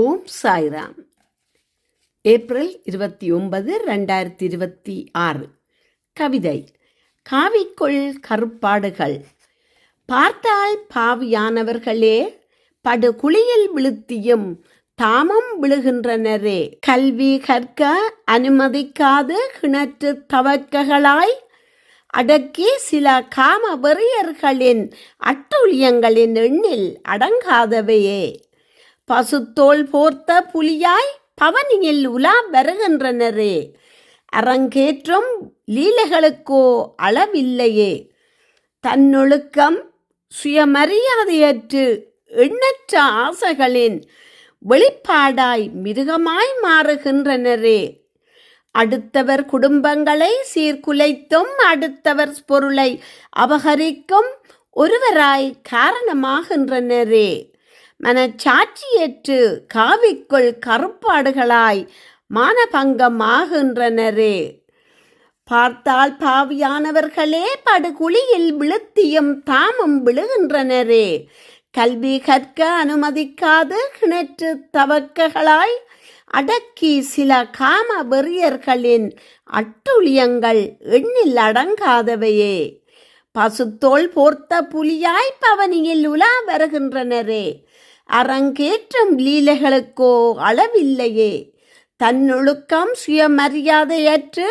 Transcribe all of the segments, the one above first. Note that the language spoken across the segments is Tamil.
ஓம் சாய்ராம். ஏப்ரல் 29, 2026. கவிதை. காவிக்குள் கருப்பாடுகள். பார்த்தால் பாவியானவர்களே, படுகுழியில் விழுத்தியும் தாமம் விழுகின்றனரே. கல்வி கற்க அனுமதிக்காது கிணற்று தவக்கங்களாய் அடக்கி சில காம வெறியர்களின் அட்டுழியங்களின் எண்ணில் அடங்காதவையே. பசுத்தோல் போர்த்த புலியாய் பவனியில் உலா வருகின்றனரே. அரங்கேற்றும் லீலைகளுக்கோ அளவில்லையே. தன்னொழுக்கம் சுயமரியாதையற்று எண்ணற்ற ஆசைகளின் வெளிப்பாடாய் மிருகமாய் மாறுகின்றனரே. அடுத்தவர் குடும்பங்களை சீர்குலைத்தும் அடுத்தவர் பொருளை அபகரிக்கும் ஒருவராய் காரணமாகின்றனரே. மனச்சாட்சியற்று காவிக்குள் கருப்பாடுகளாய் மானபங்கமாகின்றனரே. பார்த்தால் பாவியானவர்களே, படுகுழியில் விழுத்தியும் தாமும் விழுகின்றனரே. கல்வி கற்க அனுமதிக்காது கிணற்று தவக்கங்களாய் அடக்கி சில காம வெறியர்களின் அட்டுழியங்கள் எண்ணில் அடங்காதவையே. பசுத்தோல் போர்த்த புலியாய் பவனியில் உலா வருகின்றனரே. அரங்கேற்றும் லீலைகளுக்கோ அளவில்லையே. தன்னொழுக்கம் சுயமரியாதையற்று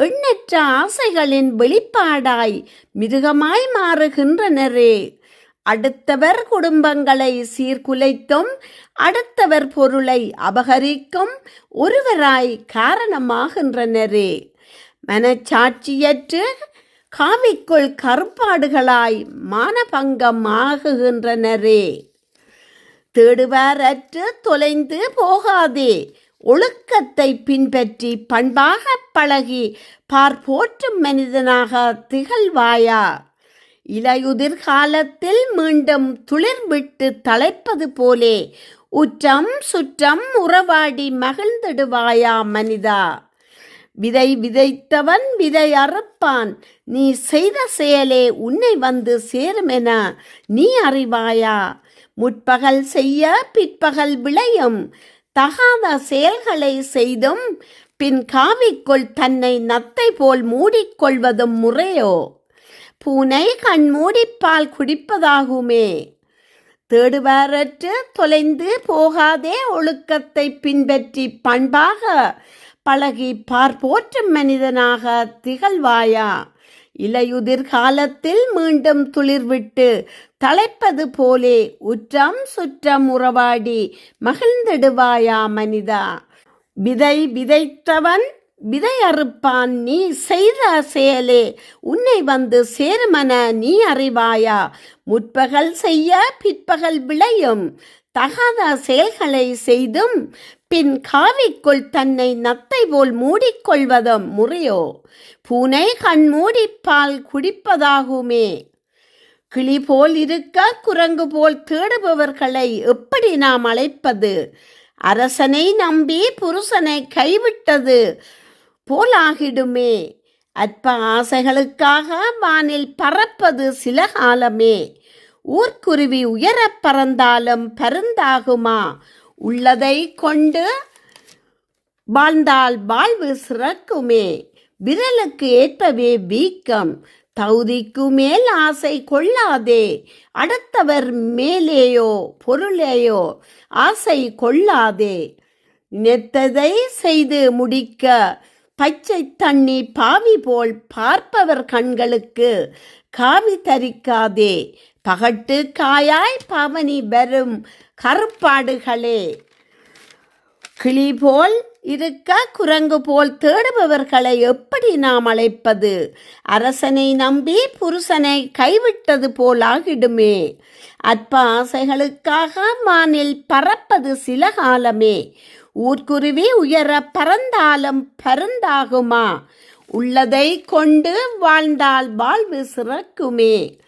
எண்ணற்ற ஆசைகளின் வெளிப்பாடாய் மிருகமாய் மாறுகின்றனரே. அடுத்தவர் குடும்பங்களை சீர்குலைத்தும் அடுத்தவர் பொருளை அபகரிக்கும் ஒருவராய் காரணமாகின்றனரே. மனச்சாட்சியற்று காவிக்குள் கருப்பாடுகளாய் மானபங்கமாகுகின்றனரே. தேடுவார் அற்று தொலைந்து போகாதே. ஒழுக்கத்தை பின்பற்றி பண்பாக பழகி பார்ப்போற்றும் மனிதனாக திகழ்வாயா. இலையுதிர் காலத்தில் மீண்டும் துளிர் விட்டு தழைப்பது போலே உற்றம் சுற்றம் உறவாடி மகிழ்ந்திடுவாயா மனிதா. விதை விதைத்தவன் விதை அறுப்பான். நீ செய்த செயலே உன்னை வந்து சேருமென நீ அறிவாயா. முற்பகல் செய்ய பிற்பகல் விளையும். தகாத செயல்களை செய்தும் பின் காவிக்குள் தன்னை நத்தை போல் மூடிக்கொள்வதும் முறையோ. பூனை கண்மூடிப்பால் குடிப்பதாகுமே. தேடுவாரற்று தொலைந்து போகாதே. ஒழுக்கத்தை பின்பற்றி பண்பாக பழகி பார்ப்போற்றும் மனிதனாக திகழ்வாயா. இலையுதிர் காலத்தில் மீண்டும் துளிர்விட்டு தழைப்பது போலே உற்றம் சுற்றம் உறவாடி மகிழ்ந்திடுவாயா மனிதா. விதை விதைத்தவன் விதை அறுப்பான். நீ செய்த செயலே உன்னை வந்து சேருமென நீ அறிவாயா. முற்பகல் செய்ய பிற்பகல் விளையும். தகாத செயல்களை செய்தும் பின் காவிக்குள் தன்னை நத்தை போல் மூடிக்கொள்வதும் முறையோ. பூனை கண்மூடிப்பால் குடிப்பதாகுமே. கிளி போல் இருக்க குரங்கு போல் தேடுபவர்களை எப்படி நாம் அழைப்பது. அரசனை நம்பி புருஷனை கைவிட்டது போலாகிடுமே. அற்ப ஆசைகளுக்காக வானில் பறப்பது சில காலமே. ஊர்க்குருவி உயரப் பறந்தாலும் பருந்தாகுமா. உள்ளதை கொண்டு வாழ்ந்தால் வாழ்வு சிறக்குமே. விரலுக்கு ஏற்பவே வீக்கம். தகுதிக்கு மேல் ஆசை கொள்ளாதே. அடுத்தவர் மேலேயோ பொருளையோ ஆசை கொள்ளாதே. நினைத்ததை செய்து முடிக்க பச்சை தண்ணி பாவி போல் பார்ப்பவர் கண்களுக்கு காவி தரிக்காதே. பகட்டு காயாய் பவனி வரும் கருப்பாடுகளே. கிளி போல் இருக்க குரங்கு போல் தேடுபவர்களை எப்படி நாம் அழைப்பது. அரசனை நம்பி புருஷனை கைவிட்டது போலாகிடுமே. அற்ப ஆசைகளுக்காக வானில் பறப்பது சில காலமே. ஊர்க்குருவி உயர பறந்தாலும் பருந்தாகுமா. உள்ளதை கொண்டு வாழ்ந்தால் வாழ்வு சிறக்குமே.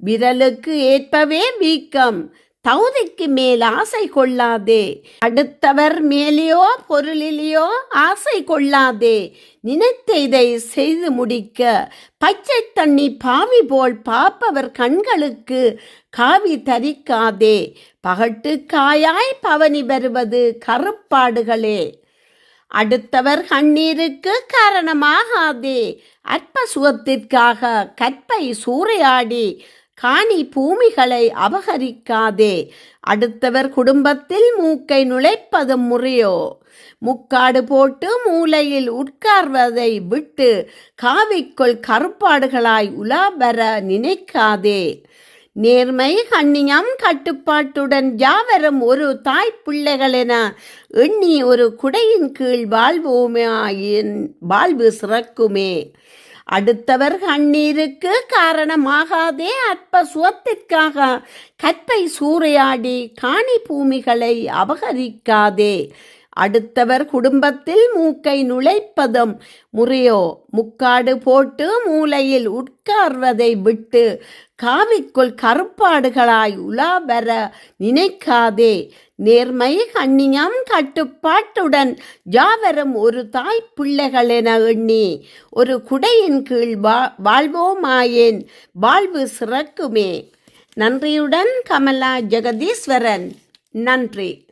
விரலுக்கு ஏற்பவே வீக்கம். தகுதிக்கு மேல் ஆசை கொள்ளாதே. அடுத்தவர் மேலேயோ பொருளிலேயோ ஆசை கொள்ளாதே. நினைத்த இதை செய்து முடிக்க பச்சை தண்ணி பாவி போல் பார்ப்பவர் கண்களுக்கு காவி தரிக்காதே. பகட்டு காயாய் பவனி வருவது கருப்பாடுகளே. அடுத்தவர் கண்ணீருக்கு காரணமாகாதே. அற்ப சுகத்திற்காக கற்பை சூறையாடி காணி பூமிகளை அபகரிக்காதே. அடுத்தவர் குடும்பத்தில் மூக்கை நுழைப்பது முறையோ. முக்காடு போட்டு மூலையில் உட்கார்வதை விட்டு காவிக்குள் கருப்பாடுகளாய் உலா வர நினைக்காதே. நேர்மை கண்ணியம் கட்டுப்பாட்டுடன் யாவரும் ஒரு தாய் பிள்ளைகள் என எண்ணி ஒரு குடையின் கீழ் வாழ்வோமாயின் வாழ்வு சிறக்குமே. அடுத்தவர் கண்ணீருக்கு காரணமாகாதே. அற்ப சுகத்திற்காக கற்பை சூறையாடி காணி பூமிகளை அபகரிக்காதே. அடுத்தவர் குடும்பத்தில் மூக்கை நுழைப்பதும் முறையோ. முக்காடு போட்டு மூலையில் உட்கார்வதை விட்டு காவிக்குள் கருப்பாடுகளாய் உலா வர நினைக்காதே. நேர்மை கண்ணியம் கட்டுப்பாட்டுடன் யாவரும் ஒரு தாய் பிள்ளைகள் என எண்ணி ஒரு குடையின் கீழ் வாழ்வோமாயேன் வாழ்வு சிறக்குமே. நன்றியுடன் கமலா ஜெகதீஸ்வரன். நன்றி.